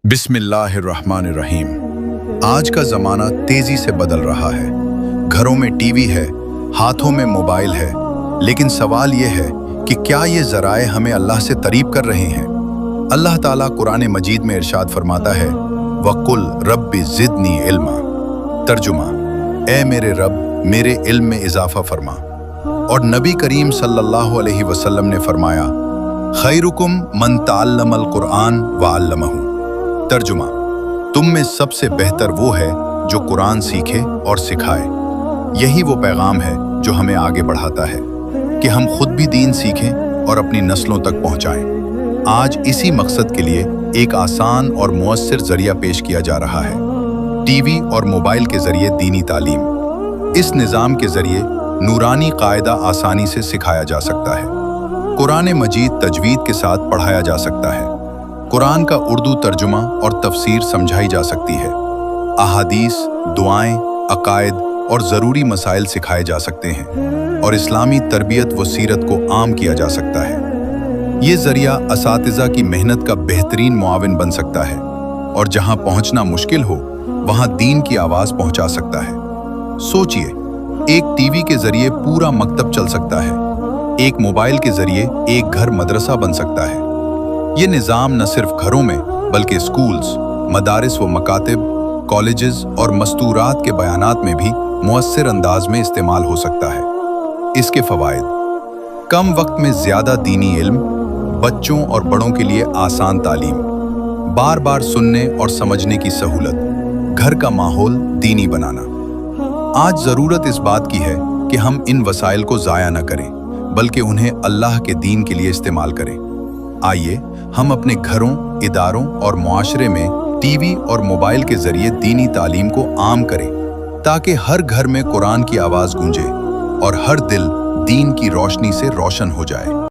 बिस्मिल्लाहिर्रहमानिर्रहीम। आज का ज़माना तेज़ी से बदल रहा है। घरों में टीवी है, हाथों में मोबाइल है, लेकिन सवाल ये है कि क्या ये ज़राए हमें अल्लाह से करीब कर रहे हैं? अल्लाह ताला कुरान मजीद में इरशाद फरमाता है, वक़ुल रब्बि ज़िदनी इल्मा। तर्जुमा, ए मेरे रब मेरे इल्म में इजाफा फरमा। और नबी करीम सल्लल्लाहु अलैहि वसल्लम ने फरमाया, खैरुकुम मन तअल्लमल कुरान व अल्लमहु। तर्जुमा, तुम में सबसे बेहतर वो है जो कुरान सीखे और सिखाए। यही वो पैगाम है जो हमें आगे बढ़ाता है कि हम खुद भी दीन सीखें और अपनी नस्लों तक पहुंचाएं। आज इसी मकसद के लिए एक आसान और मुअस्सिर जरिया पेश किया जा रहा है, टीवी और मोबाइल के जरिए दीनी तालीम। इस निज़ाम के जरिए नूरानी कायदा आसानी से सिखाया जा सकता है। कुरान मजीद तजवीद के साथ पढ़ाया जा सकता है। कुरान का उर्दू तर्जुमा और तफसीर समझाई जा सकती है। अहादीस, दुआएं, अकायद और ज़रूरी मसाइल सिखाए जा सकते हैं और इस्लामी तरबियत व सीरत को आम किया जा सकता है। ये ज़रिया असातिज़ा की मेहनत का बेहतरीन मुआविन बन सकता है और जहां पहुंचना मुश्किल हो वहां दीन की आवाज़ पहुंचा सकता है। सोचिए, एक टीवी के ज़रिए पूरा मकतब चल सकता है, एक मोबाइल के ज़रिए एक घर मदरसा बन सकता है। ये निज़ाम न सिर्फ घरों में बल्कि स्कूल्स, मदारिस व मकातिब, कॉलेजेस और मस्तूरात के बयानात में भी मुअस्सिर अंदाज में इस्तेमाल हो सकता है। इसके फ़वाइद: कम वक्त में ज़्यादा दीनी इल्म, बच्चों और बड़ों के लिए आसान तालीम, बार बार सुनने और समझने की सहूलत, घर का माहौल दीनी बनाना। आज ज़रूरत इस बात की है कि हम इन वसाइल को ज़ाया न करें बल्कि उन्हें अल्लाह के दीन के लिए इस्तेमाल करें। आइए हम अपने घरों, इदारों और मुआशरे में टीवी और मोबाइल के जरिए दीनी तालीम को आम करें ताकि हर घर में कुरान की आवाज़ गूंजे और हर दिल दीन की रोशनी से रोशन हो जाए।